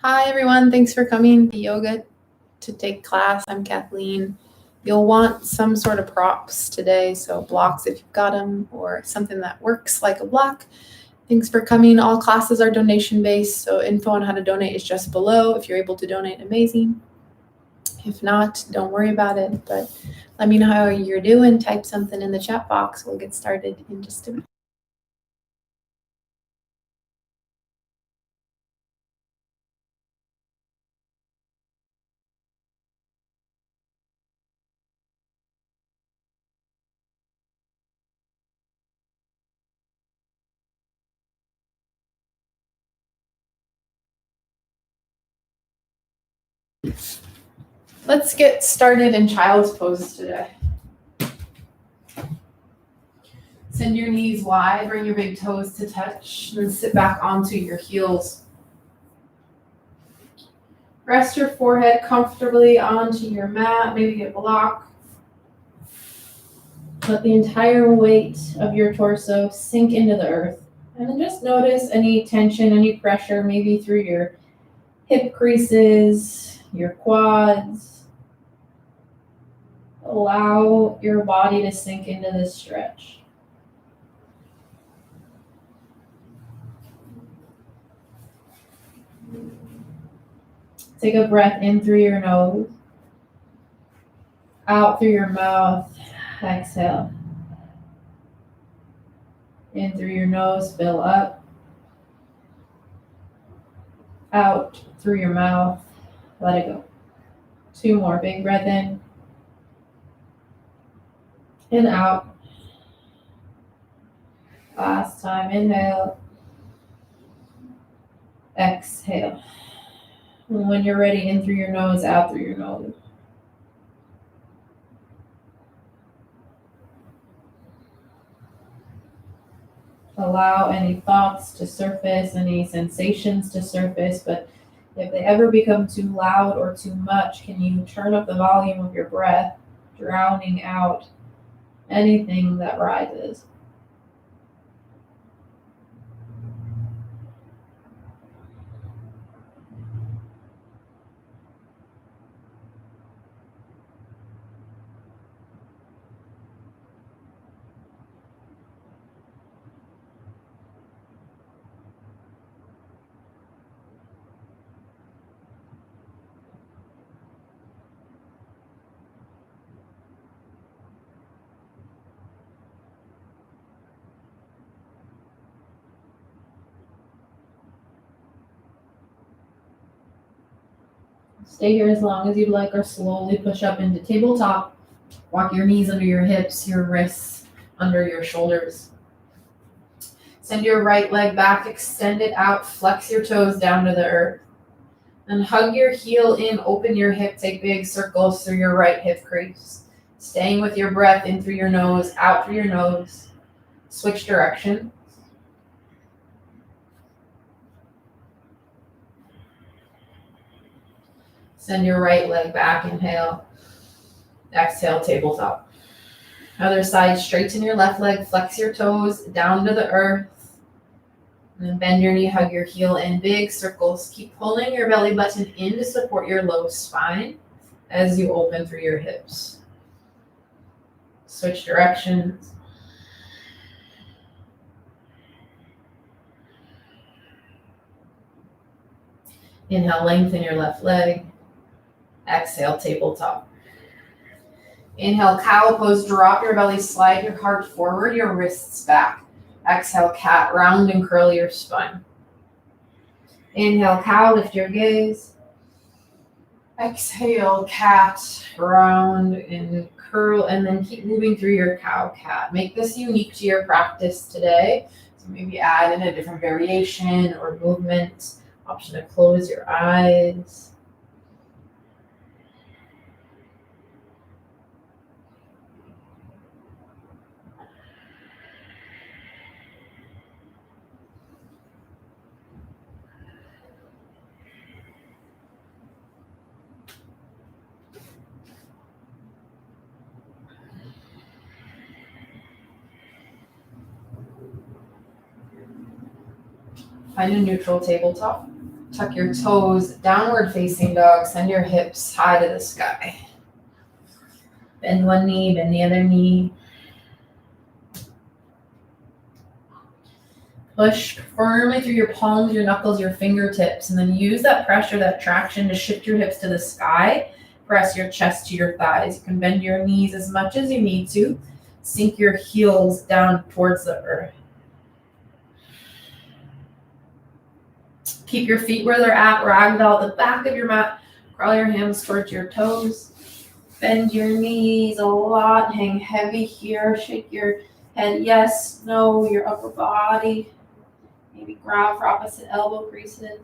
Hi everyone, thanks for coming to yoga to take class. I'm Kathleen. You'll want some sort of props today, so blocks if you've got them, or something that works like a block. Thanks for coming. All classes are donation based, so info on how to donate is just below. If you're able to donate, amazing. If not, don't worry about it, but let me know how you're doing. Type something in the chat box. We'll get started in just a minute. Let's get started in child's pose today. Send your knees wide, bring your big toes to touch, then sit back onto your heels. Rest your forehead comfortably onto your mat, maybe a block. Let the entire weight of your torso sink into the earth. And then just notice any tension, any pressure, maybe through your hip creases, your quads. Allow your body to sink into this stretch. Take a breath in through your nose, out through your mouth, exhale. In through your nose, fill up. Out through your mouth, let it go. 2 more, big breath in. And out. Last time, inhale. Exhale. And when you're ready, in through your nose, out through your nose. Allow any thoughts to surface, any sensations to surface, but if they ever become too loud or too much, can you turn up the volume of your breath, drowning out anything that rises? Stay here as long as you'd like, or slowly push up into tabletop. Walk your knees under your hips, your wrists under your shoulders. Send your right leg back, extend it out, flex your toes down to the earth. And hug your heel in, open your hip, take big circles through your right hip crease. Staying with your breath in through your nose, out through your nose. Switch direction. Send your right leg back, inhale. Exhale, tabletop. Other side, straighten your left leg, flex your toes down to the earth. And then bend your knee, hug your heel in, big circles. Keep pulling your belly button in to support your low spine as you open through your hips. Switch directions. Inhale, lengthen your left leg. Exhale, tabletop. Inhale, cow pose, drop your belly, slide your heart forward, your wrists back. Exhale, cat, round and curl your spine. Inhale, cow, lift your gaze. Exhale, cat, round and curl, and then keep moving through your cow, cat. Make this unique to your practice today. So maybe add in a different variation or movement. Option to close your eyes. Find a neutral tabletop. Tuck your toes, downward facing dog. Send your hips high to the sky. Bend one knee, bend the other knee. Push firmly through your palms, your knuckles, your fingertips, and then use that pressure, that traction to shift your hips to the sky. Press your chest to your thighs. You can bend your knees as much as you need to. Sink your heels down towards the earth. Keep your feet where they're at. Ragdoll the back of your mat. Crawl your hands towards your toes. Bend your knees a lot. Hang heavy here. Shake your head. Yes, no, your upper body. Maybe grab for opposite elbow creases.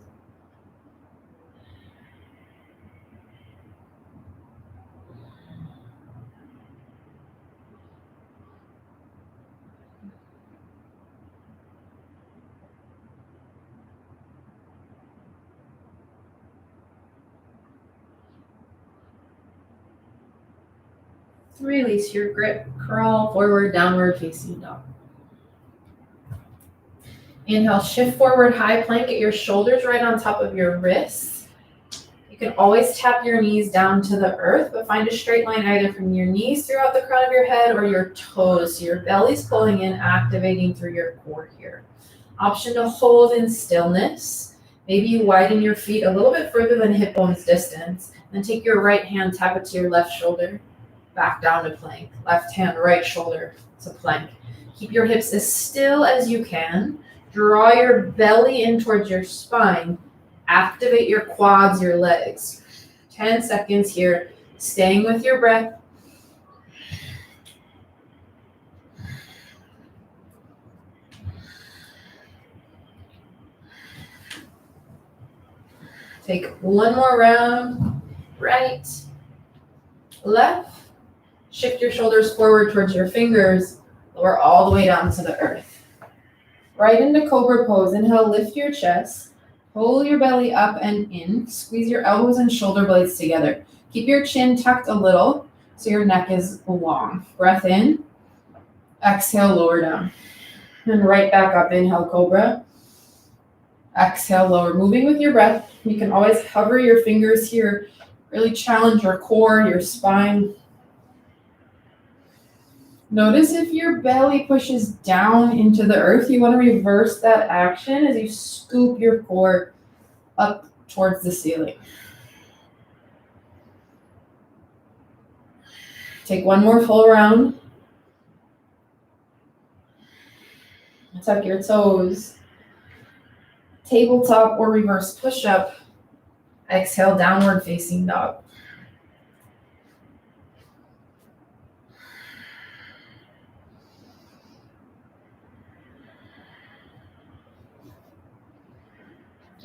Release your grip. Crawl forward, downward facing dog. Inhale, shift forward, high plank. Get your shoulders right on top of your wrists. You can always tap your knees down to the earth, but find a straight line either from your knees throughout the crown of your head or your toes. So your belly's pulling in, activating through your core here. Option to hold in stillness. Maybe you widen your feet a little bit further than hip bones distance. Then take your right hand, tap it to your left shoulder. Back down to plank. Left hand, right shoulder to plank. Keep your hips as still as you can. Draw your belly in towards your spine. Activate your quads, your legs. 10 seconds here. Staying with your breath. Take one more round. Right, left. Shift your shoulders forward towards your fingers. Lower all the way down to the earth. Right into Cobra Pose. Inhale, lift your chest. Pull your belly up and in. Squeeze your elbows and shoulder blades together. Keep your chin tucked a little so your neck is long. Breath in. Exhale, lower down. And right back up. Inhale, Cobra. Exhale, lower. Moving with your breath. You can always hover your fingers here. Really challenge your core, your spine. Notice if your belly pushes down into the earth, you want to reverse that action as you scoop your core up towards the ceiling. Take one more full round. Tuck your toes. Tabletop or reverse push-up. Exhale, downward facing dog.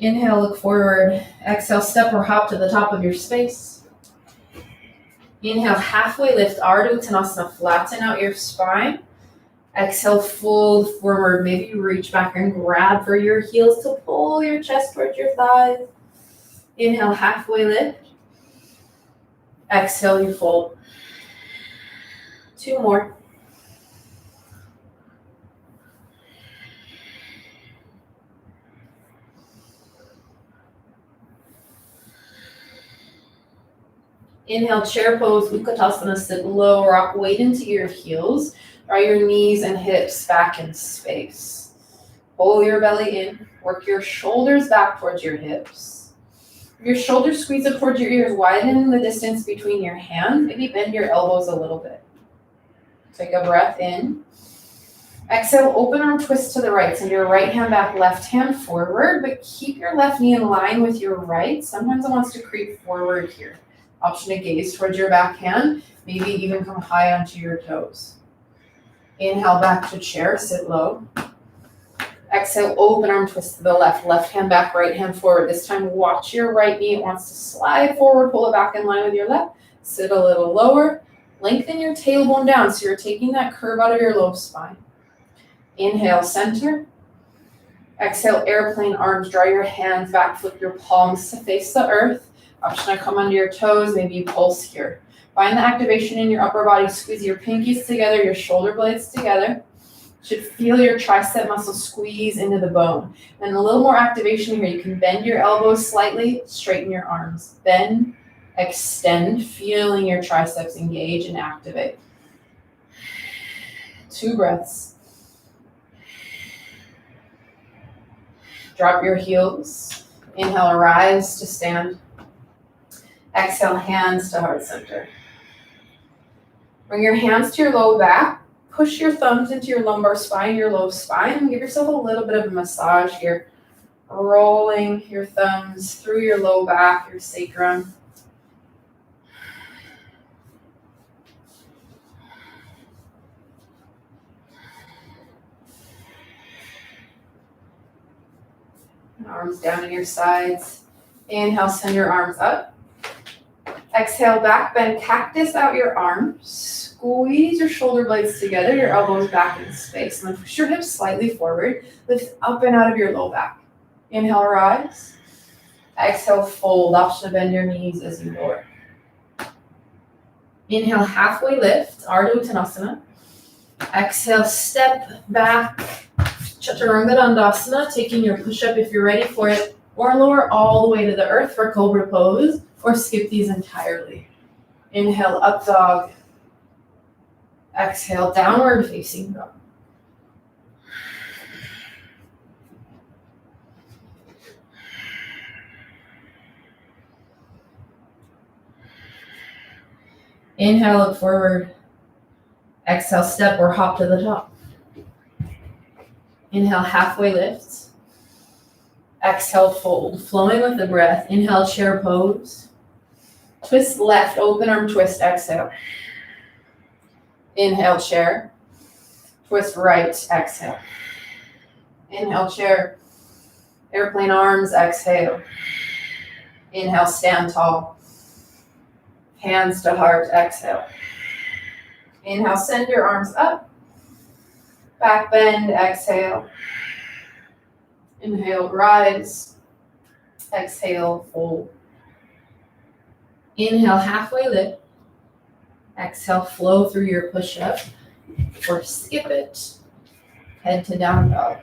Inhale, look forward. Exhale, step or hop to the top of your space. Inhale, halfway lift, Ardha Uttanasana, flatten out your spine. Exhale, fold forward. Maybe you reach back and grab for your heels to pull your chest towards your thighs. Inhale, halfway lift. Exhale, you fold. Two more. Inhale, chair pose, Utkatasana, sit low, rock weight into your heels. Draw your knees and hips back in space. Pull your belly in, work your shoulders back towards your hips. If your shoulders squeeze up towards your ears, widen the distance between your hands. Maybe bend your elbows a little bit. Take a breath in. Exhale, open arm twist to the right. Send your right hand back, left hand forward, but keep your left knee in line with your right. Sometimes it wants to creep forward here. Option to gaze towards your back hand, maybe even come high onto your toes. Inhale, back to chair, sit low. Exhale, open arm twist to the left. Left hand back, right hand forward. This time, watch your right knee. It wants to slide forward, pull it back in line with your left. Sit a little lower. Lengthen your tailbone down so you're taking that curve out of your low spine. Inhale, center. Exhale, airplane arms. Draw your hands back, flip your palms to face the earth. Option to come under your toes, maybe you pulse here. Find the activation in your upper body. Squeeze your pinkies together, your shoulder blades together. Should feel your tricep muscle squeeze into the bone. And a little more activation here. You can bend your elbows slightly, straighten your arms. Bend, extend, feeling your triceps engage and activate. 2 breaths. Drop your heels. Inhale, rise to stand. Exhale, hands to heart center. Bring your hands to your low back. Push your thumbs into your lumbar spine, your low spine, and give yourself a little bit of a massage here. Rolling your thumbs through your low back, your sacrum. Arms down in your sides. Inhale, send your arms up. Exhale, back bend, cactus out your arms. Squeeze your shoulder blades together, your elbows back in space. And then push your hips slightly forward. Lift up and out of your low back. Inhale, rise. Exhale, fold. Option to bend your knees as you lower. Inhale, halfway lift, Ardha Uttanasana. Exhale, step back. Chaturanga Dandasana, taking your push-up if you're ready for it, or lower all the way to the earth for Cobra Pose, or skip these entirely. Inhale, up dog. Exhale, downward facing dog. Inhale, look forward. Exhale, step or hop to the top. Inhale, halfway lift. Exhale, fold, flowing with the breath. Inhale, chair pose. Twist left, open arm twist, exhale. Inhale, chair. Twist right, exhale. Inhale, chair. Airplane arms, exhale. Inhale, stand tall. Hands to heart, exhale. Inhale, send your arms up. Back bend, exhale. Inhale, rise. Exhale, fold. Inhale, halfway lift. Exhale, flow through your push-up or skip it. Head to down dog.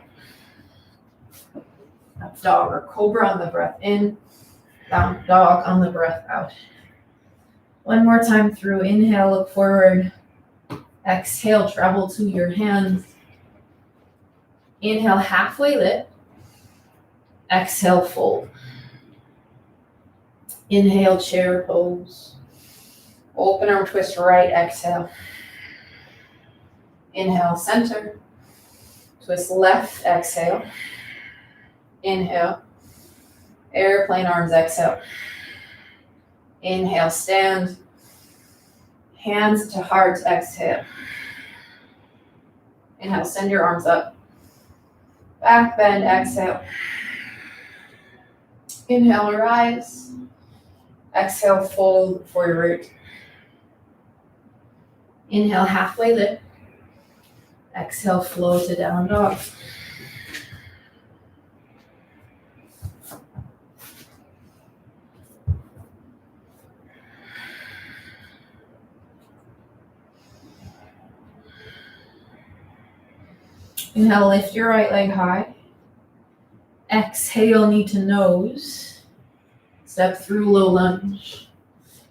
Up dog or cobra on the breath in. Down dog on the breath out. One more time through. Inhale, look forward. Exhale, travel to your hands. Inhale, halfway lift. Exhale, fold. Inhale, chair pose. Open arm twist right, exhale. Inhale, center. Twist left, exhale. Inhale. Airplane arms, exhale. Inhale, stand. Hands to heart, exhale. Inhale, send your arms up. Back bend, exhale. Inhale, rise. Exhale, fold for your root. Inhale, halfway lift. Exhale, flow to down dog. Inhale, lift your right leg high. Exhale, knee to nose. Step through low lunge.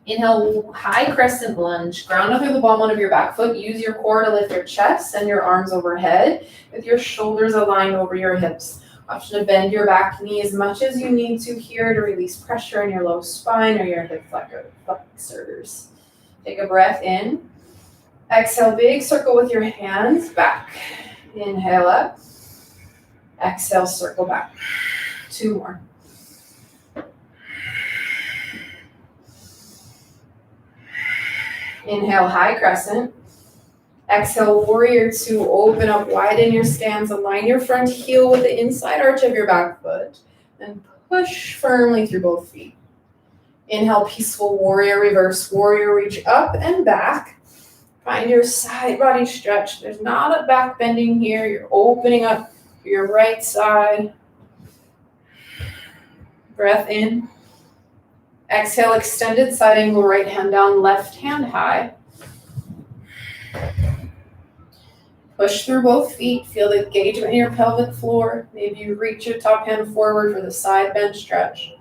Inhale, high crescent lunge. Ground up through the bottom of your back foot. Use your core to lift your chest and your arms overhead with your shoulders aligned over your hips. Option to bend your back knee as much as you need to here to release pressure in your low spine or your hip flexors. Take a breath in. Exhale, big circle with your hands back. Inhale up. Exhale, circle back. 2 more. Inhale, high crescent. Exhale, warrior 2. Open up, widen your stance. Align your front heel with the inside arch of your back foot. And push firmly through both feet. Inhale, peaceful warrior, reverse warrior. Reach up and back. Find your side body stretch. There's not a back bending here. You're opening up your right side. Breath in. Exhale, extended side angle, right hand down, left hand high. Push through both feet. Feel the engagement in your pelvic floor. Maybe you reach your top hand forward for the side bend stretch.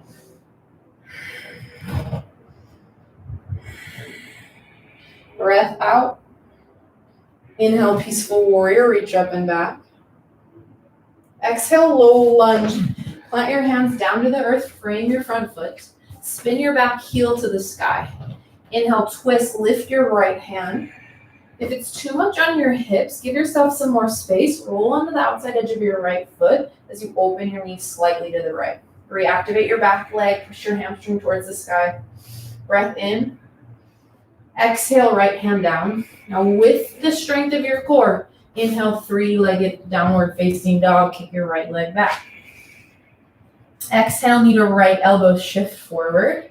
Breath out. Inhale, peaceful warrior, reach up and back. Exhale, low lunge. Plant your hands down to the earth, frame your front foot. Spin your back heel to the sky. Inhale, twist, lift your right hand. If it's too much on your hips, give yourself some more space. Roll onto the outside edge of your right foot as you open your knees slightly to the right. Reactivate your back leg, push your hamstring towards the sky. Breath in. Exhale, right hand down. Now with the strength of your core, inhale, three-legged downward facing dog. Kick your right leg back. Exhale, knee to right elbow, shift forward.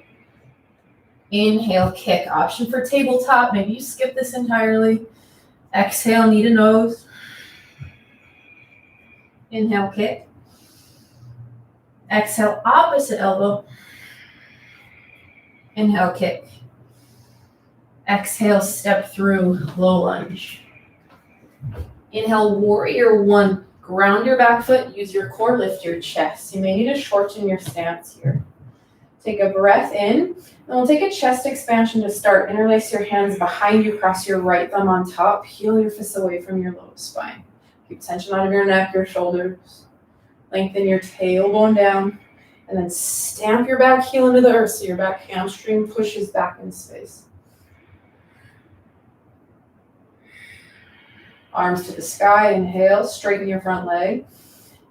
Inhale, kick. Option for tabletop. Maybe you skip this entirely. Exhale, knee to nose. Inhale, kick. Exhale, opposite elbow. Inhale, kick. Exhale, step through, low lunge. Inhale, warrior one. Ground your back foot, use your core, lift your chest. You may need to shorten your stance here. Take a breath in, and we'll take a chest expansion to start. Interlace your hands behind you, cross your right thumb on top, heel your fists away from your low spine. Keep tension out of your neck, your shoulders. Lengthen your tailbone down, and then stamp your back heel into the earth so your back hamstring pushes back in space. Arms to the sky, inhale, straighten your front leg.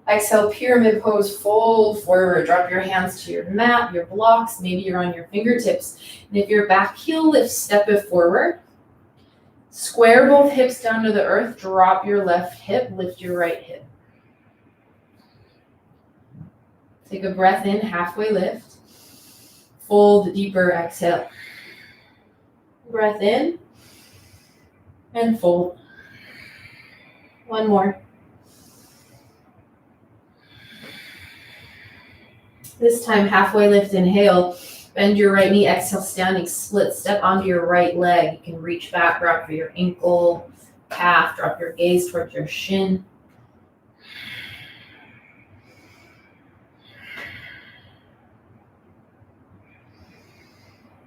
Exhale, pyramid pose, fold forward. Drop your hands to your mat, your blocks. Maybe you're on your fingertips. And if your back heel lifts, step it forward. Square both hips down to the earth. Drop your left hip, lift your right hip. Take a breath in, halfway lift. Fold deeper, exhale. Breath in and fold. One more. This time, halfway lift, inhale. Bend your right knee, exhale, standing split. Step onto your right leg. You can reach back, grab for your ankle, calf, drop your gaze towards your shin.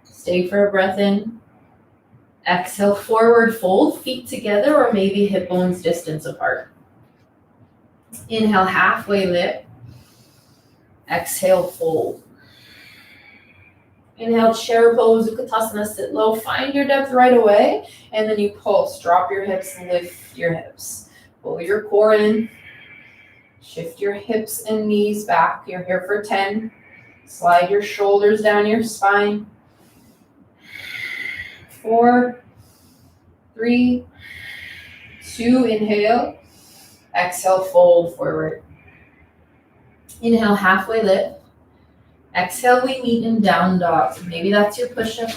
Stay for a breath in. Exhale, forward fold, feet together or maybe hip bones distance apart. Inhale, halfway lift. Exhale, fold. Inhale, chair pose, Utkatasana, sit low. Find your depth right away, and then you pulse. Drop your hips, lift your hips. Pull your core in. Shift your hips and knees back. You're here for 10. Slide your shoulders down your spine. 4, 3, 2, inhale. Exhale, fold forward. Inhale, halfway lift. Exhale, we meet in down dog. Maybe that's your push-up.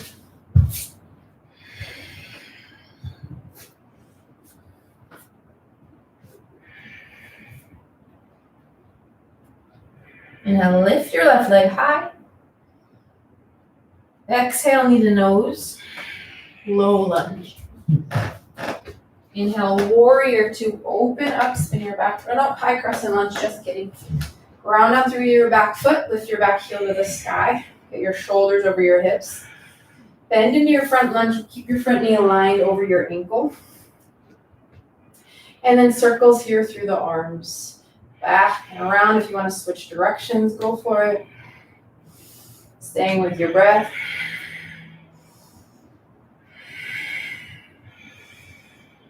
Inhale, lift your left leg high. Exhale, knee to nose. Low lunge. Inhale, warrior two. Open up, spin your back. Run up, high crescent lunge. Just kidding. Ground out through your back foot. Lift your back heel to the sky. Get your shoulders over your hips. Bend into your front lunge. Keep your front knee aligned over your ankle. And then circles here through the arms. Back and around. If you want to switch directions, go for it. Staying with your breath.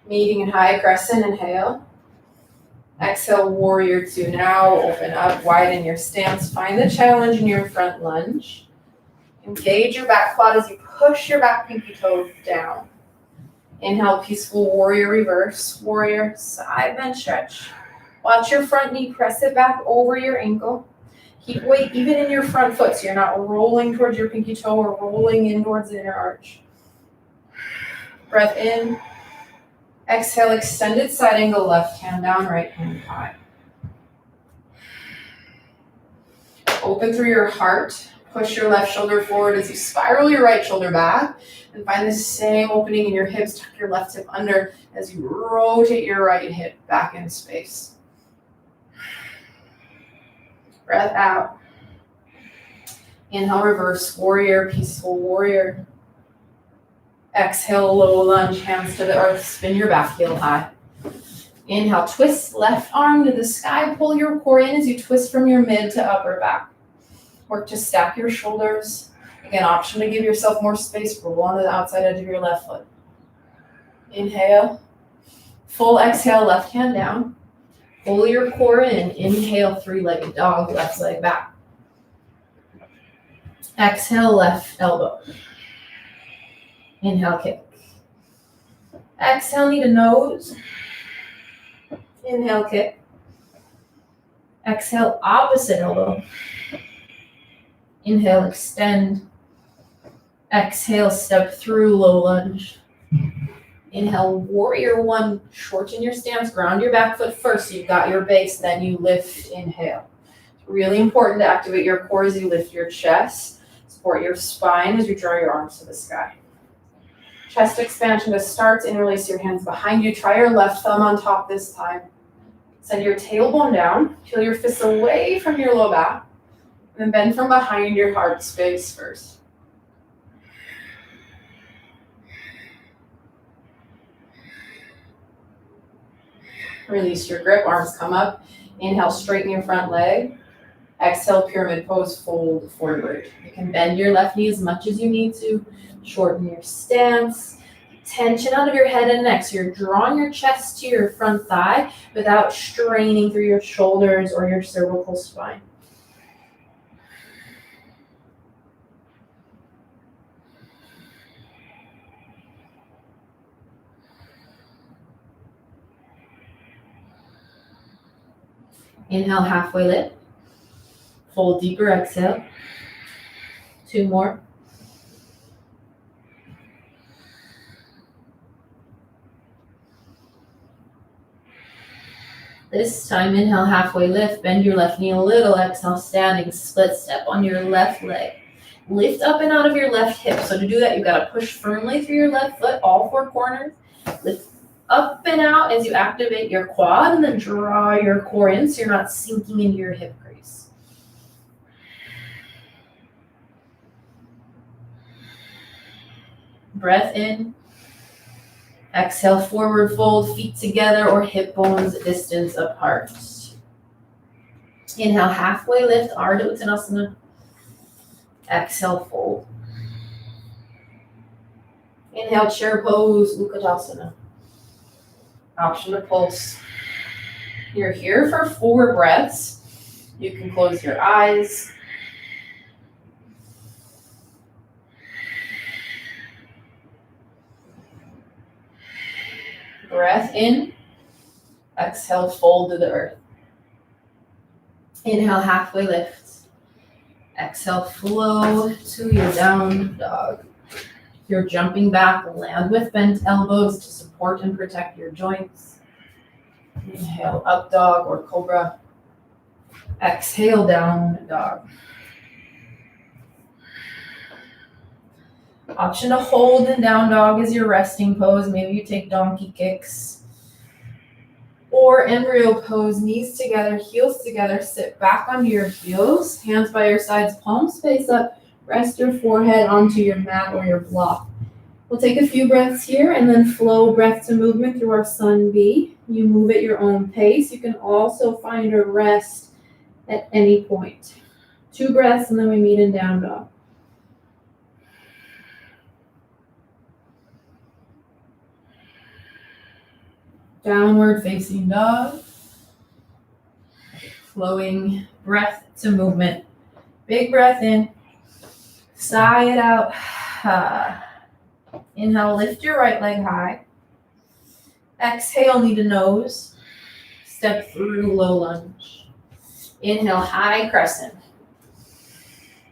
Meeting in high crescent, inhale. Exhale, warrior two. Now open up, widen your stance. Find the challenge in your front lunge. Engage your back quad as you push your back pinky toe down. Inhale, peaceful warrior reverse. Warrior, side bend stretch. Watch your front knee, press it back over your ankle. Keep weight even in your front foot so you're not rolling towards your pinky toe or rolling in towards the inner arch. Breath in. Exhale, extended side angle, left hand down, right hand high. Open through your heart. Push your left shoulder forward as you spiral your right shoulder back and find the same opening in your hips. Tuck your left hip under as you rotate your right hip back in space. Breath out. Inhale, reverse warrior, peaceful warrior. Exhale, low lunge, hands to the earth, spin your back heel high. Inhale, twist left arm to the sky, pull your core in as you twist from your mid to upper back. Work to stack your shoulders. Again, option to give yourself more space, roll onto the outside edge of your left foot. Inhale, full exhale, left hand down. Pull your core in, inhale, three-legged dog, left leg back. Exhale, left elbow. Inhale, kick. Exhale, knee to nose. Inhale, kick. Exhale, opposite elbow. Inhale, extend. Exhale, step through, low lunge. Inhale, warrior one, shorten your stance, ground your back foot first so you've got your base, then you lift, inhale. It's really important to activate your core as you lift your chest. Support your spine as you draw your arms to the sky. Chest expansion to start, interlace your hands behind you. Try your left thumb on top this time. Send your tailbone down. Peel your fists away from your low back. And then bend from behind your heart space first. Release your grip, arms come up. Inhale, straighten your front leg. Exhale, pyramid pose, fold forward. You can bend your left knee as much as you need to. Shorten your stance. Tension out of your head and neck. So you're drawing your chest to your front thigh without straining through your shoulders or your cervical spine. Inhale, halfway lift. Fold deeper, exhale. 2 more. This time, inhale, halfway lift. Bend your left knee a little. Exhale, standing split step on your left leg. Lift up and out of your left hip. So to do that, you've got to push firmly through your left foot, all 4 corners. Lift up and out as you activate your quad, and then draw your core in so you're not sinking into your hip crease. Breath in. Exhale, forward fold, feet together or hip bones distance apart. Inhale, halfway lift, Ardha Uttanasana. Exhale, fold. Inhale, chair pose, Utkatasana. Option to pulse. You're here for 4 breaths. You can close your eyes. Breath in. Exhale, fold to the earth. Inhale, halfway lift. Exhale, flow to your down dog. If you're jumping back, land with bent elbows to support and protect your joints. Inhale, up dog or cobra. Exhale, down dog. Option to hold in down dog as your resting pose. Maybe you take donkey kicks. Or embryo pose, knees together, heels together. Sit back onto your heels, hands by your sides, palms face up. Rest your forehead onto your mat or your block. We'll take a few breaths here and then flow breath to movement through our Sun B. You move at your own pace. You can also find a rest at any point. 2 breaths and then we meet in down dog. Downward facing dog. Flowing breath to movement. Big breath in. Sigh it out. Inhale, lift your right leg high. Exhale, knee to nose. Step through low lunge. Inhale, high crescent.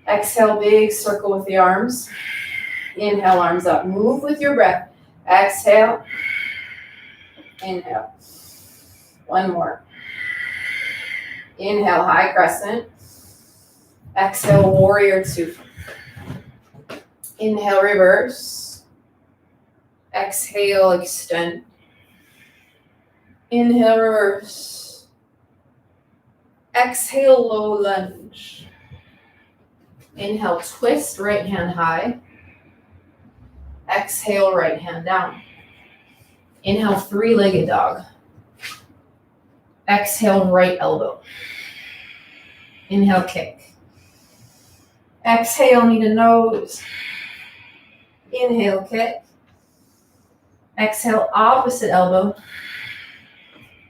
Exhale, big circle with the arms. Inhale, arms up. Move with your breath. Exhale. Inhale. 1 more. Inhale, high crescent. Exhale, warrior two. Inhale, reverse. Exhale, extend. Inhale, reverse. Exhale, low lunge. Inhale, twist, right hand high. Exhale, right hand down. Inhale, three-legged dog. Exhale, right elbow. Inhale, kick. Exhale, knee to nose. Inhale, kick. Exhale, opposite elbow.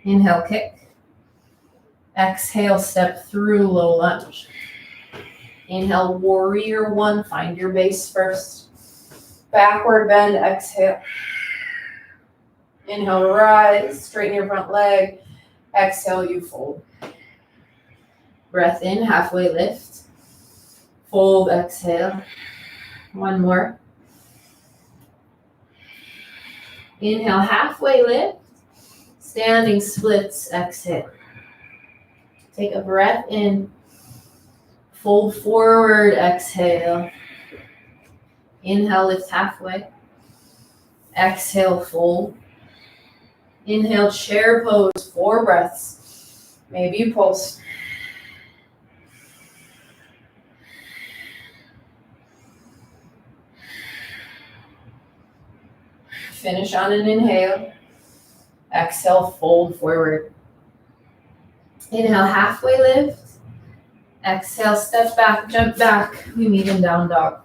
Inhale, kick. Exhale, step through low lunge. Inhale, warrior one. Find your base first. Backward bend, exhale. Inhale, rise. Straighten your front leg. Exhale, you fold. Breath in, halfway lift. Fold, exhale. One more. Inhale, halfway lift. Standing splits, exhale. Take a breath in. Fold forward, exhale. Inhale, lift halfway. Exhale, fold. Inhale, chair pose, 4 breaths. Maybe you pulse. Finish on an inhale. Exhale, fold forward. Inhale, halfway lift. Exhale, step back, jump back. We meet in down dog.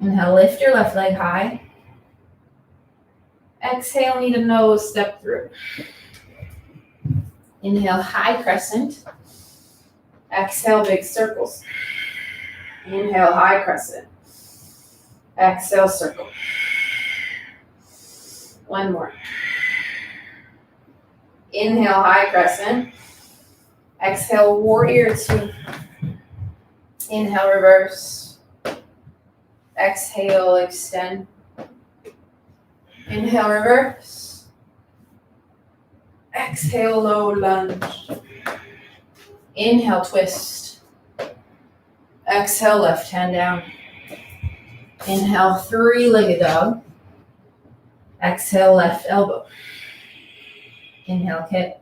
Inhale, lift your left leg high. Exhale, knee to nose, step through. Inhale, high crescent. Exhale, big circles. Inhale, high crescent. Exhale, circle. One more. Inhale, high crescent. Exhale, warrior two. Inhale, reverse. Exhale, extend. Inhale, reverse. Exhale, low lunge. Inhale, twist. Exhale, left hand down. Inhale, three-legged dog. Exhale, left elbow. Inhale, kick.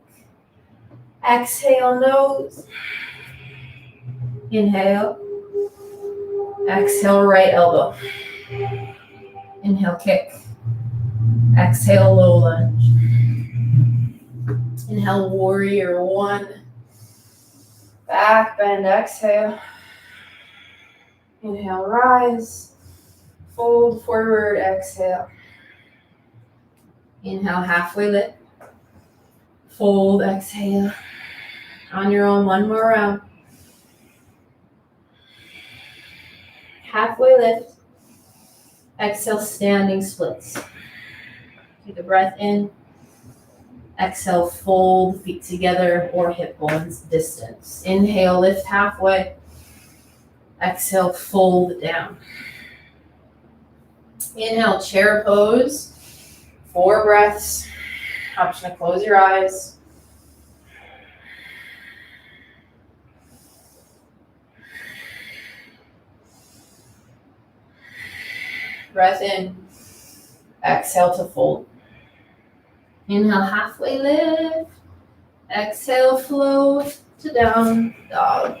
Exhale, nose. Inhale. Exhale, right elbow. Inhale, kick. Exhale, low lunge. Inhale, warrior one. Back bend, exhale. Inhale, rise. Fold forward, exhale. Inhale, halfway lift. Fold, exhale. On your own, one more round. Halfway lift. Exhale, standing splits. Take a breath in. Exhale, fold, feet together or hip bones distance. Inhale, lift halfway. Exhale, fold down. Inhale, chair pose. 4 breaths. Option to close your eyes. Breath in. Exhale to fold. Inhale, halfway lift. Exhale, float to down dog.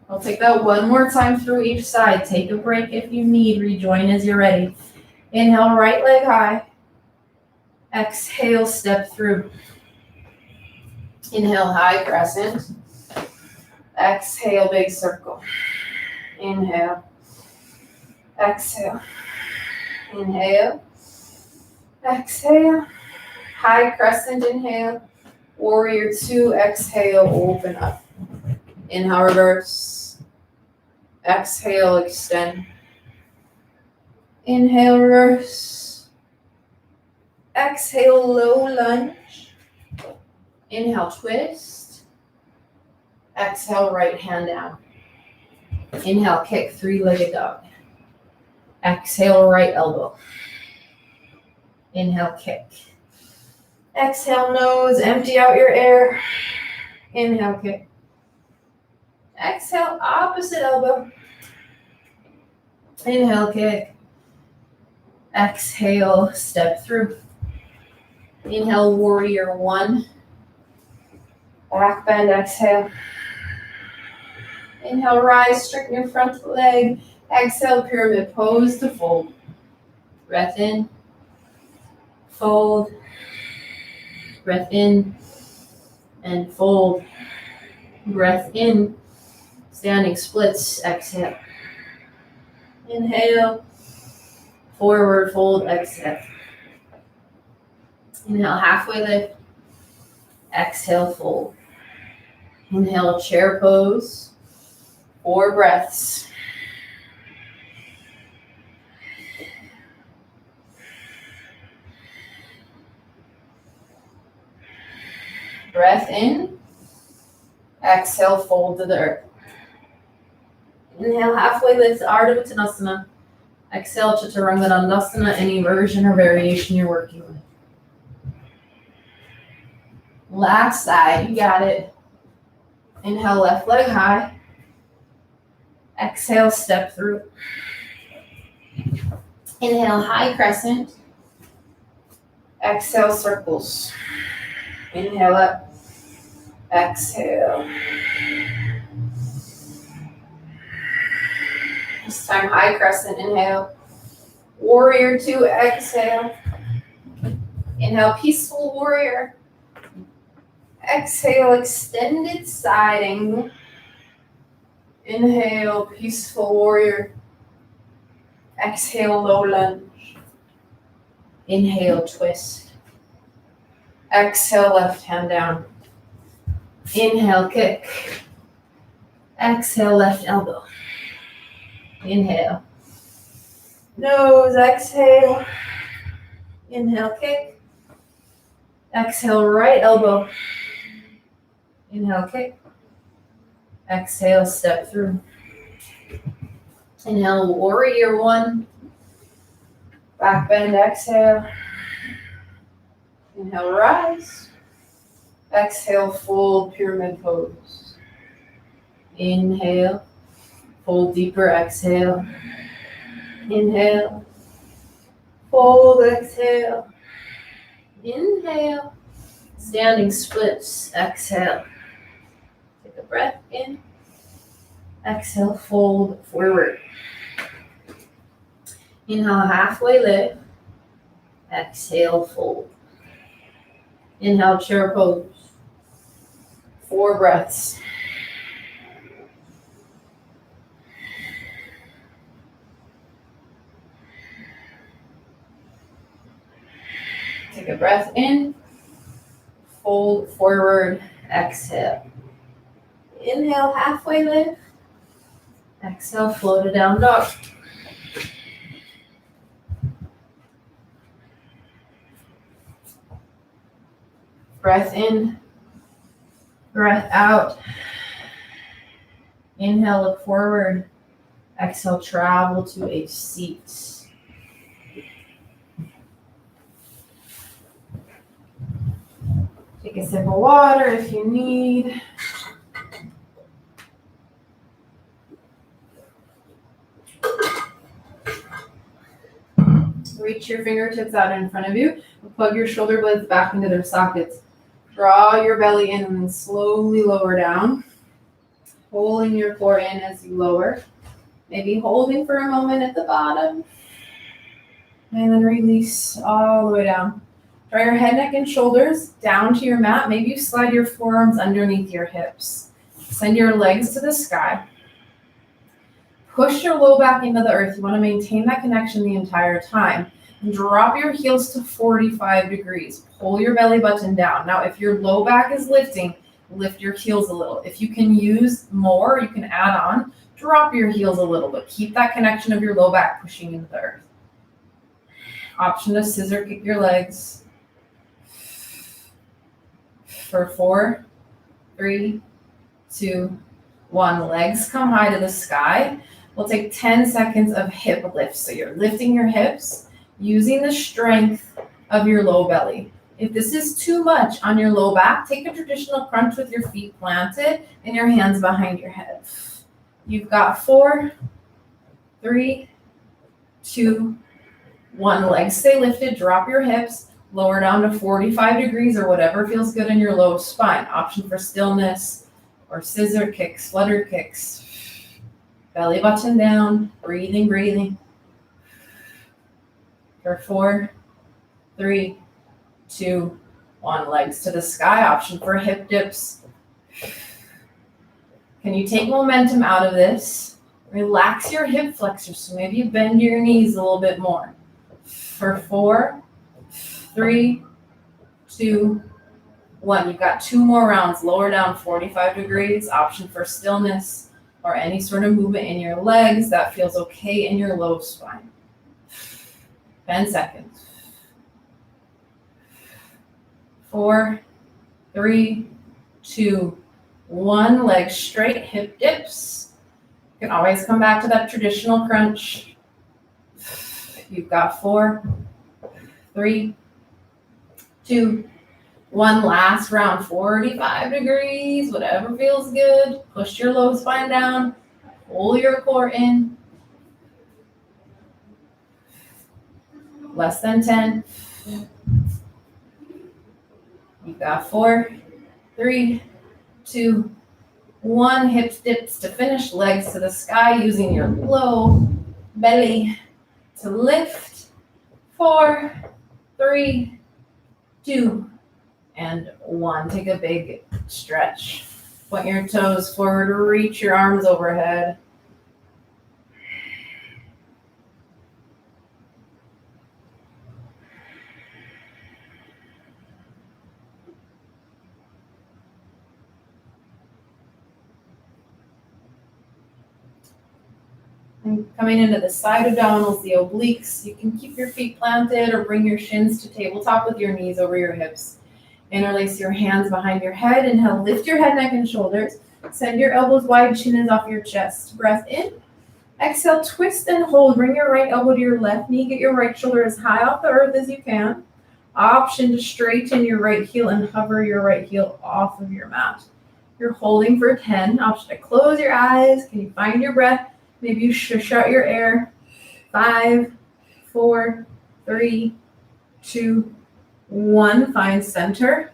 I'll take that one more time through each side. Take a break if you need. Rejoin as you're ready. Inhale, right leg high. Exhale, step through. Inhale, high crescent. Exhale, big circle. Inhale. Exhale. Inhale. Exhale. High crescent, inhale. Warrior two, exhale, open up. Inhale, reverse. Exhale, extend. Inhale, reverse. Exhale, low lunge. Inhale, twist. Exhale, right hand down. Inhale, kick, three-legged dog. Exhale, right elbow. Inhale, kick. Exhale, nose, empty out your air. Inhale, kick. Exhale, opposite elbow. Inhale, kick. Exhale, step through. Inhale, warrior one. Back bend, exhale. Inhale, rise, straighten your front leg. Exhale, pyramid pose to fold. Breath in. Fold. Breath in. And fold. Breath in. Standing splits, exhale. Inhale. Forward fold, exhale. Inhale, halfway lift. Exhale, fold. Inhale, chair pose. 4 breaths. Breath in. Exhale, fold to the earth. Inhale, halfway lift, Ardha Uttanasana. Exhale, Chaturanga Dandasana, any version or variation you're working with. Last side, you got it. Inhale, left leg high. Exhale, step through. Inhale, high crescent. Exhale, circles. Inhale up. Exhale. This time, high crescent, inhale. Warrior two, exhale. Inhale, peaceful warrior. Exhale, extended side angle. Inhale, peaceful warrior. Exhale, low lunge. Inhale, twist. Exhale, left hand down. Inhale, kick. Exhale, left elbow. Inhale. Nose, exhale. Inhale, kick. Exhale, right elbow. Inhale, kick. Exhale, step through. Inhale, warrior one. Back bend, exhale. Inhale, rise. Exhale, fold, pyramid pose. Inhale. Fold deeper, exhale. Inhale. Fold, exhale. Inhale. Standing splits, exhale. Take a breath in. Exhale, fold forward. Inhale, halfway lift. Exhale, fold. Inhale, chair pose. 4 breaths. Take a breath in. Fold forward. Exhale. Inhale, halfway lift. Exhale, float it down dog. Breath in. Breath out. Inhale, look forward. Exhale, travel to a seat. Take a sip of water if you need. Reach your fingertips out in front of you. Plug your shoulder blades back into their sockets. Draw your belly in and then slowly lower down. Pulling your core in as you lower. Maybe holding for a moment at the bottom. And then release all the way down. Draw your head, neck, and shoulders down to your mat. Maybe you slide your forearms underneath your hips. Send your legs to the sky. Push your low back into the earth. You want to maintain that connection the entire time. And drop your heels to 45 degrees. Pull your belly button down. Now, if your low back is lifting, lift your heels a little. If you can use more, you can add on. Drop your heels a little, but keep that connection of your low back pushing into the earth. Option to scissor kick your legs. For 4, 3, 2, 1. Legs come high to the sky. We'll take 10 seconds of hip lifts. So you're lifting your hips, using the strength of your low belly. If this is too much on your low back, take a traditional crunch with your feet planted and your hands behind your head. You've got 4, 3, 2, 1. Legs stay lifted, drop your hips, lower down to 45 degrees or whatever feels good in your low spine. Option for stillness or scissor kicks, flutter kicks. Belly button down, breathing, breathing. For 4, 3, 2, 1. Legs to the sky. Option for hip dips. Can you take momentum out of this? Relax your hip flexors. So maybe you bend your knees a little bit more. For 4, 3, 2, 1. You've got 2 more rounds. Lower down 45 degrees. Option for stillness or any sort of movement in your legs that feels okay in your low spine. 10 seconds. 4, 3, 2, 1. Legs straight, hip dips. You can always come back to that traditional crunch. You've got 4, 3, 2, 1. Last round, 45 degrees, whatever feels good. Push your low spine down. Pull your core in. Less than 10. You've got 4, 3, 2, 1. Hips dips to finish. Legs to the sky using your low belly to lift. 4, 3, 2, and 1. Take a big stretch. Point your toes forward, reach your arms overhead. And coming into the side abdominals, the obliques, you can keep your feet planted or bring your shins to tabletop with your knees over your hips. Interlace your hands behind your head. Inhale, lift your head, neck, and shoulders. Send your elbows wide, chin is off your chest. Breath in. Exhale, twist and hold. Bring your right elbow to your left knee. Get your right shoulder as high off the earth as you can. Option to straighten your right heel and hover your right heel off of your mat. You're holding for 10. Option to close your eyes. Can you find your breath? Maybe you shush out your air. 5, 4, 3, 2, 1. Find center.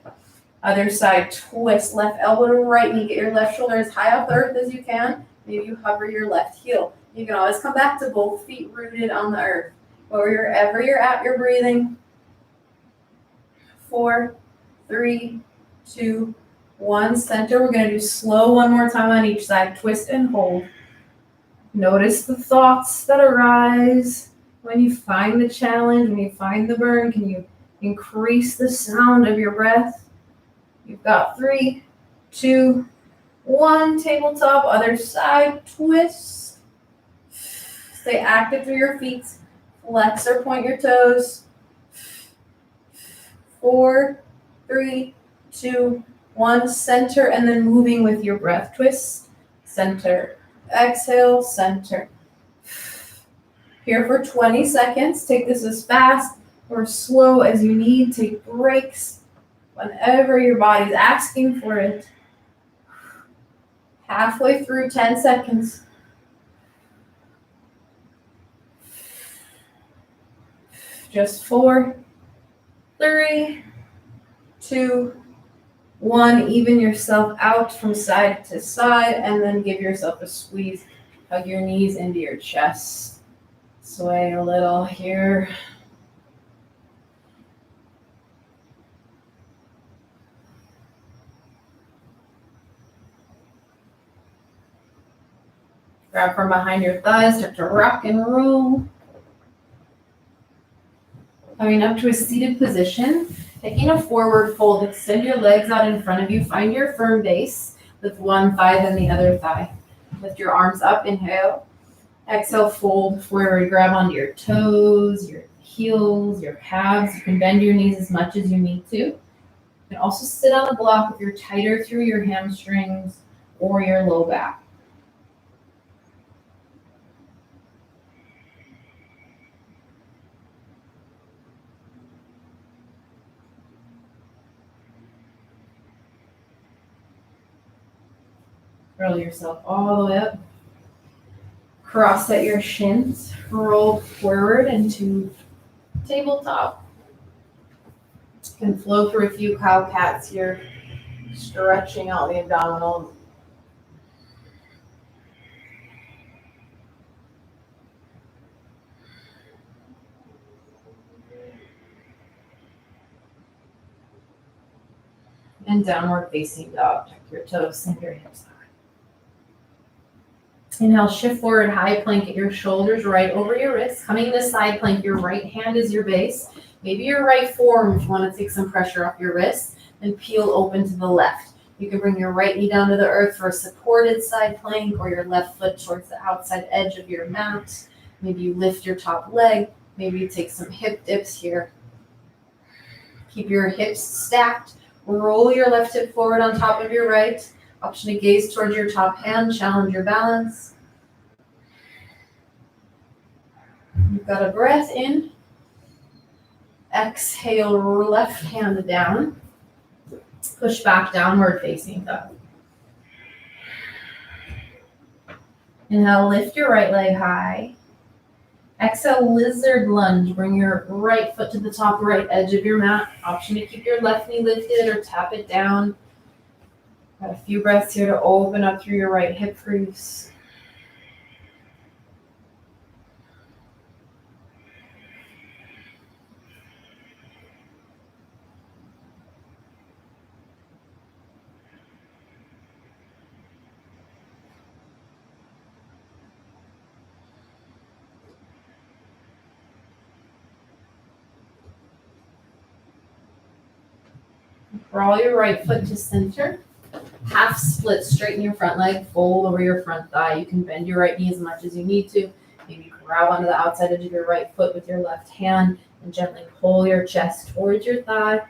Other side, twist. Left elbow to right knee. Get your left shoulder as high off the earth as you can. Maybe you hover your left heel. You can always come back to both feet rooted on the earth. Wherever you're at, you're breathing. 4, 3, 2, 1. Center. We're going to do slow one more time on each side. Twist and hold. Notice the thoughts that arise when you find the challenge, when you find the burn. Can you increase the sound of your breath? You've got 3, 2, 1. Tabletop, other side, twist. Stay active through your feet. Flex or point your toes. 4, 3, 2, 1. Center and then moving with your breath. Twist, center. Exhale, center. Here for 20 seconds. Take this as fast or slow as you need. Take breaks whenever your body's asking for it. Halfway through, 10 seconds. Just 4, 3, 2, 1. Even yourself out from side to side and then give yourself a squeeze. Hug your knees into your chest. Sway a little here. Grab from behind your thighs, start to rock and roll. Coming up to a seated position, taking a forward fold, extend your legs out in front of you, find your firm base, lift one thigh, then the other thigh. Lift your arms up, inhale. Exhale, fold forward, grab onto your toes, your heels, your calves. You can bend your knees as much as you need to. You can also sit on a block if you're tighter through your hamstrings or your low back. Roll yourself all the way up. Cross at your shins. Roll forward into tabletop. You can flow through a few cow cats here, stretching out the abdominals. And downward facing dog. Tuck your toes, sink your hips high. Inhale, shift forward, high plank at your shoulders, right over your wrists. Coming into side plank, your right hand is your base. Maybe your right forearm if you want to take some pressure off your wrists. And peel open to the left. You can bring your right knee down to the earth for a supported side plank, or your left foot towards the outside edge of your mat. Maybe you lift your top leg. Maybe you take some hip dips here. Keep your hips stacked. Roll your left hip forward on top of your right. Option to gaze towards your top hand, challenge your balance. You've got a breath in. Exhale, left hand down. Push back, downward facing dog. Inhale, lift your right leg high. Exhale, lizard lunge. Bring your right foot to the top right edge of your mat. Option to keep your left knee lifted or tap it down. Got a few breaths here to open up through your right hip crease. Roll your right foot to center. Half split, straighten your front leg, fold over your front thigh. You can bend your right knee as much as you need to. Maybe grab onto the outside edge of your right foot with your left hand and gently pull your chest towards your thigh.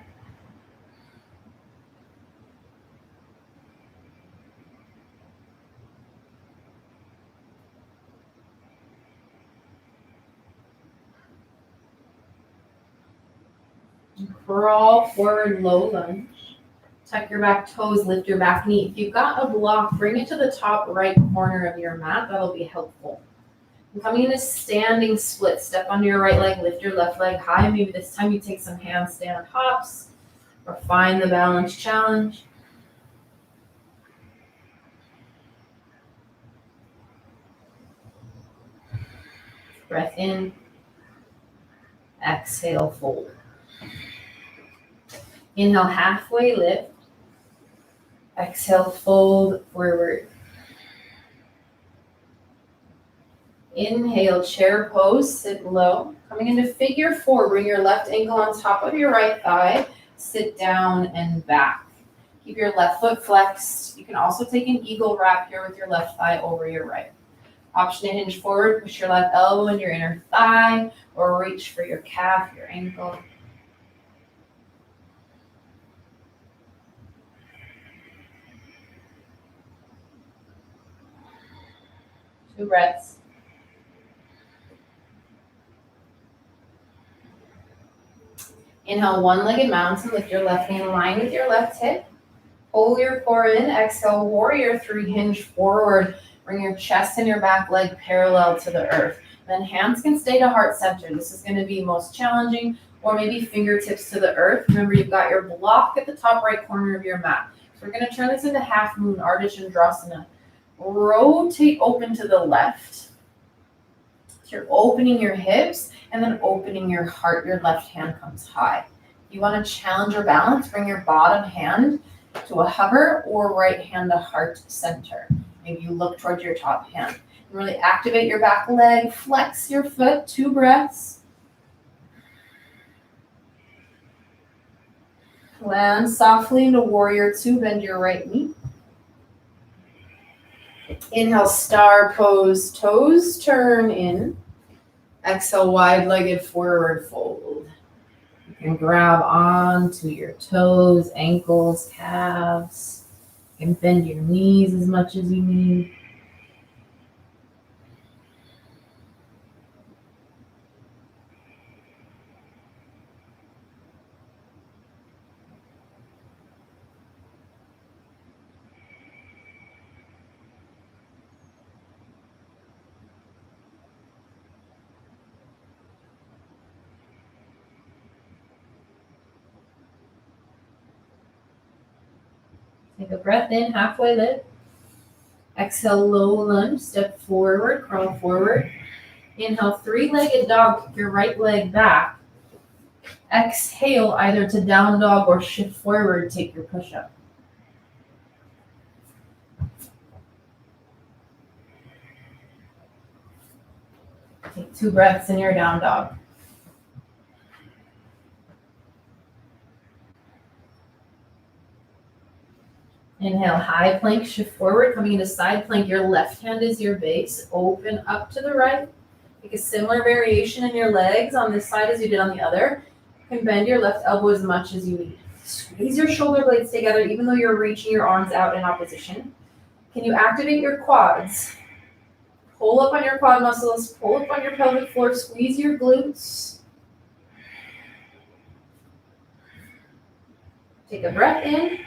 Crawl forward, low lunge. Tuck your back toes, lift your back knee. If you've got a block, bring it to the top right corner of your mat. That'll be helpful. And coming into standing split, step onto your right leg, lift your left leg high. Maybe this time you take some handstand hops or find the balance challenge. Breath in. Exhale, fold. Inhale, halfway lift. Exhale, fold forward. Inhale, chair pose, sit low. Coming into figure four, bring your left ankle on top of your right thigh. Sit down and back. Keep your left foot flexed. You can also take an eagle wrap here with your left thigh over your right. Option to hinge forward, push your left elbow in your inner thigh, or reach for your calf, your ankle. Two breaths. Inhale, one-legged mountain. Lift your left knee in line with your left hip. Pull your core in. Exhale, warrior three, hinge forward. Bring your chest and your back leg parallel to the earth. Then hands can stay to heart center. This is going to be most challenging, or maybe fingertips to the earth. Remember, you've got your block at the top right corner of your mat. So we're going to turn this into Halfmoon, Ardha. Rotate open to the left. So you're opening your hips and then opening your heart. Your left hand comes high. If you want to challenge your balance, bring your bottom hand to a hover or right hand to heart center. Maybe you look towards your top hand. And really activate your back leg, flex your foot, 2 breaths. Land softly into warrior two, bend your right knee. Inhale, star pose, toes turn in. Exhale, wide-legged forward fold. You can grab onto your toes, ankles, calves. You can bend your knees as much as you need. Take a breath in, halfway lift. Exhale, low lunge, step forward, crawl forward. Inhale, three-legged dog, kick your right leg back. Exhale, either to down dog or shift forward, take your push-up. Take 2 breaths in your down dog. Inhale, high plank, shift forward, coming into side plank. Your left hand is your base. Open up to the right. Take a similar variation in your legs on this side as you did on the other. You can bend your left elbow as much as you need. Squeeze your shoulder blades together even though you're reaching your arms out in opposition. Can you activate your quads? Pull up on your quad muscles, pull up on your pelvic floor, squeeze your glutes. Take a breath in.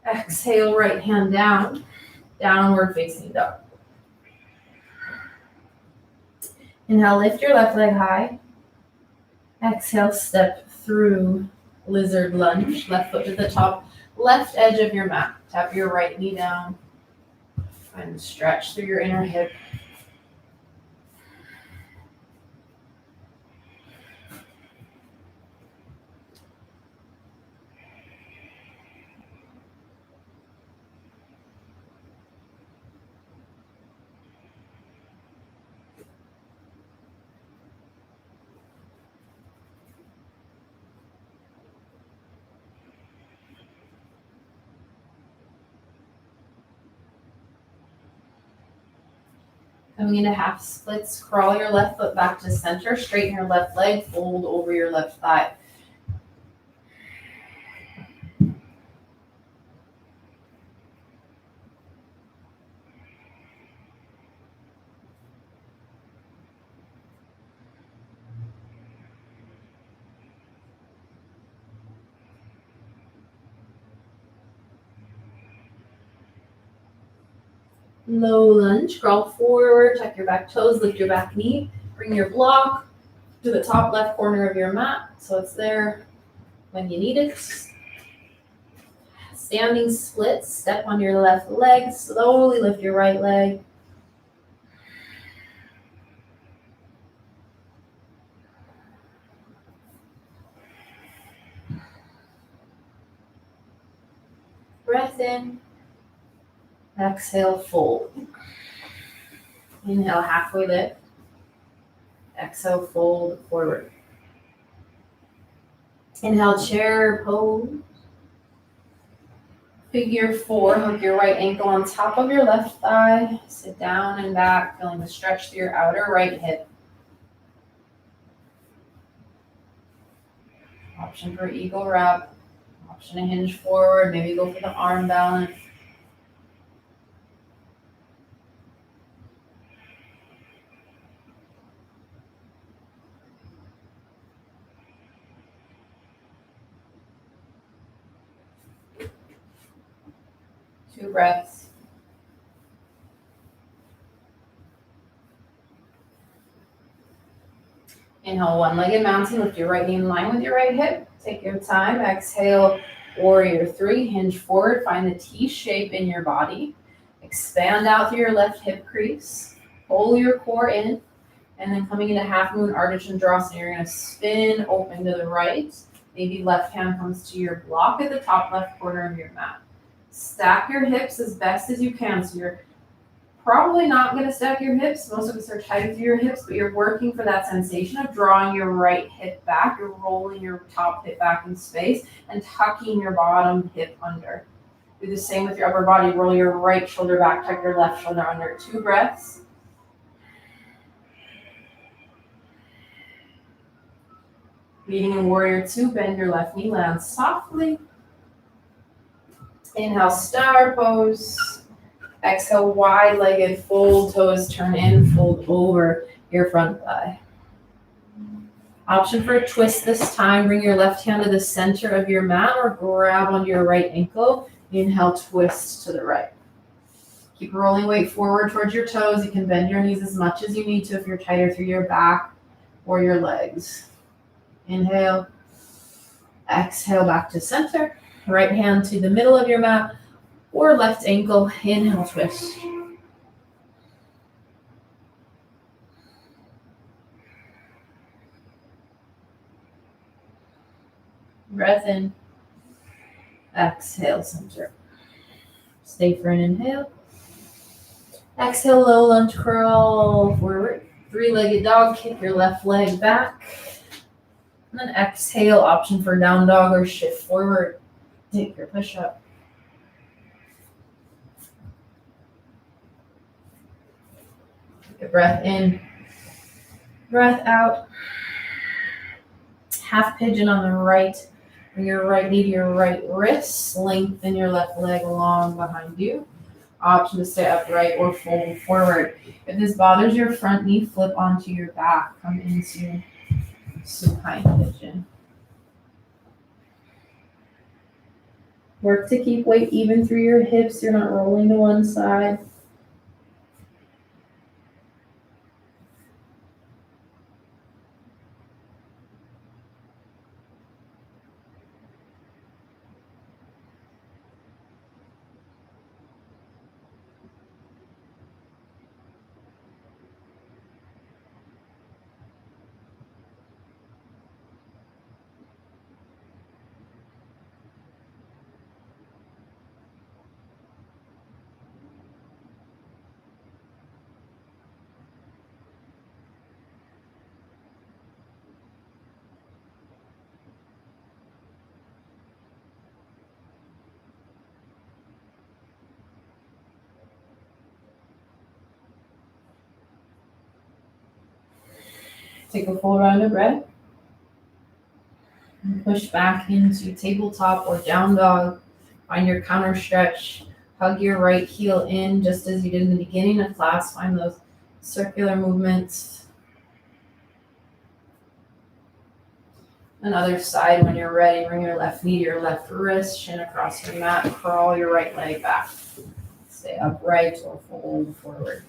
Exhale, right hand down, downward facing dog. Inhale, lift your left leg high. Exhale, step through lizard lunge, left foot to the top, left edge of your mat. Tap your right knee down and stretch through your inner hip. Coming into half splits, crawl your left foot back to center, straighten your left leg, fold over your left thigh. Low lunge, crawl forward, tuck your back toes, lift your back knee, bring your block to the top left corner of your mat so it's there when you need it. Standing split, step on your left leg, slowly lift your right leg. Breath in. Exhale, fold. Inhale, halfway lift. Exhale, fold forward. Inhale, chair pose. Figure 4, hook your right ankle on top of your left thigh. Sit down and back, feeling the stretch through your outer right hip. Option for eagle wrap. Option to hinge forward. Maybe go for the arm balance. Two breaths. Inhale, one-legged mountain. Lift your right knee in line with your right hip. Take your time. Exhale, warrior 3. Hinge forward. Find the T shape in your body. Expand out through your left hip crease. Pull your core in. And then coming into Halfmoon, Ardha Chandrasana, you're going to spin open to the right. Maybe left hand comes to your block at the top left corner of your mat. Stack your hips as best as you can. So you're probably not going to stack your hips. Most of us are tight through your hips, but you're working for that sensation of drawing your right hip back. You're rolling your top hip back in space and tucking your bottom hip under. Do the same with your upper body. Roll your right shoulder back, tuck your left shoulder under. 2 breaths. Leading in warrior 2, bend your left knee, land softly. Inhale, star pose. Exhale, wide-legged, fold toes, turn in, fold over your front thigh. Option for a twist this time. Bring your left hand to the center of your mat or grab onto your right ankle. Inhale, twist to the right. Keep rolling weight forward towards your toes. You can bend your knees as much as you need to if you're tighter through your back or your legs. Inhale. Exhale, back to center. Right hand to the middle of your mat or left ankle, inhale, twist. Breath in. Exhale, center. Stay for an inhale. Exhale, low lunge curl forward. Three-legged dog, kick your left leg back. And then exhale, option for down dog or shift forward. Take your push-up. Take a breath in. Breath out. Half pigeon on the right. Bring your right knee to your right wrist. Lengthen your left leg long behind you. Option to stay upright or fold forward. If this bothers your front knee, flip onto your back. Come into supine pigeon. Work to keep weight even through your hips. You're not rolling to one side. Take a full round of breath. And push back into tabletop or down dog. Find your counter stretch. Hug your right heel in just as you did in the beginning of class. Find those circular movements. And other side, when you're ready, bring your left knee to your left wrist, shin across your mat, crawl your right leg back. Stay upright or fold forward.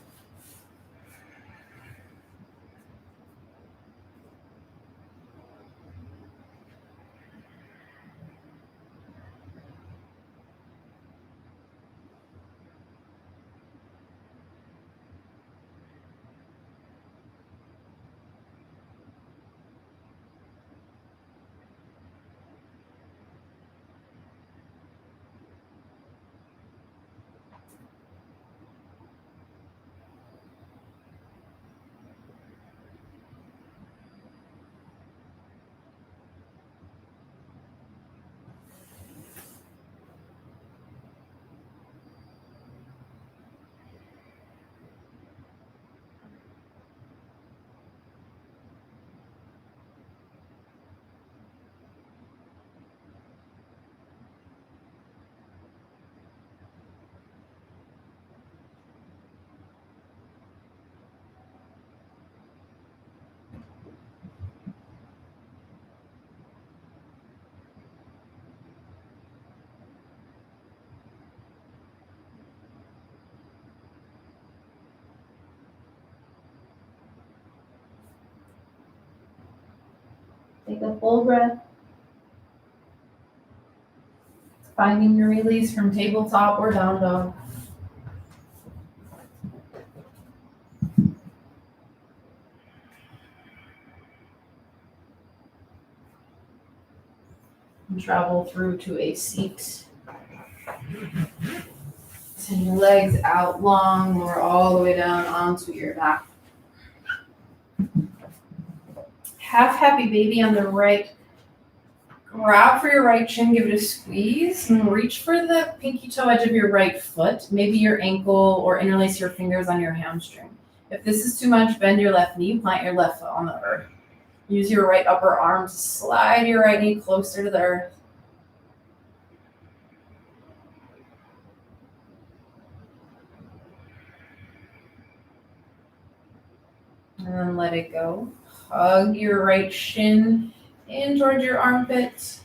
Take a full breath. Finding your release from tabletop or down dog. And travel through to a seat. Send your legs out long, lower all the way down onto your back. Half happy baby on the right. Grab for your right shin, give it a squeeze, and reach for the pinky toe edge of your right foot, maybe your ankle, or interlace your fingers on your hamstring. If this is too much, bend your left knee, plant your left foot on the earth. Use your right upper arm to slide your right knee closer to the earth. And then let it go. Hug your right shin in towards your armpit.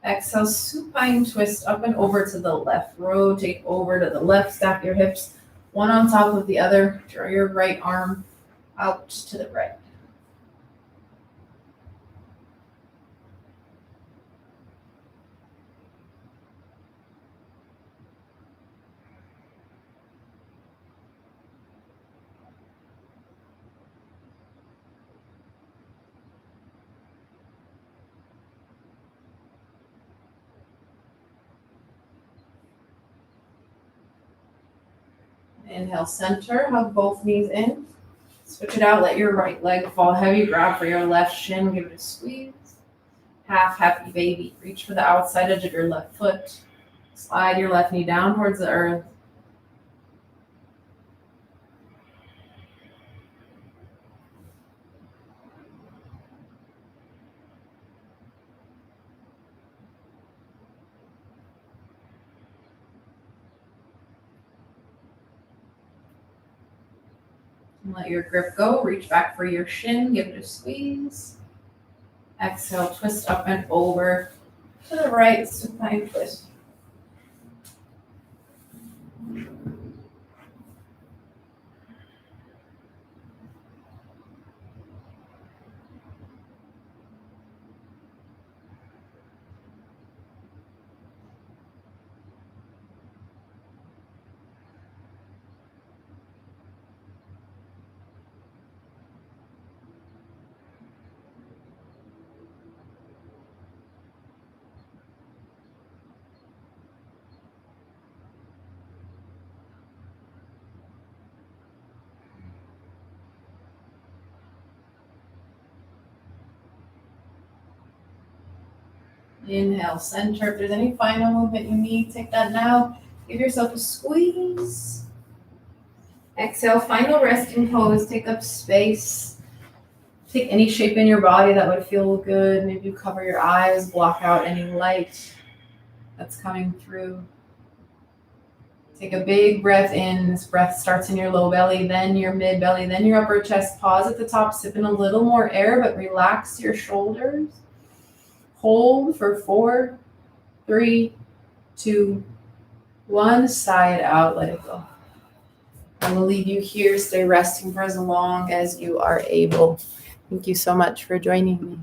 Exhale, supine twist up and over to the left. Rotate over to the left, stack your hips, one on top of the other. Draw your right arm out to the right. Inhale, center, hug both knees in. Switch it out, let your right leg fall heavy, grab for your left shin, give it a squeeze. Half happy baby, reach for the outside edge of your left foot. Slide your left knee down towards the earth. And let your grip go, reach back for your shin, give it a squeeze. Exhale, twist up and over to the right, supine twist. Inhale, center. If there's any final movement you need, take that now. Give yourself a squeeze. Exhale, final resting pose. Take up space. Take any shape in your body that would feel good. Maybe you cover your eyes, block out any light that's coming through. Take a big breath in. This breath starts in your low belly, then your mid belly, then your upper chest. Pause at the top, sip in a little more air, but relax your shoulders. Hold for 4, 3, 2, 1. Sigh it out, let it go. I will leave you here. Stay resting for as long as you are able. Thank you so much for joining me.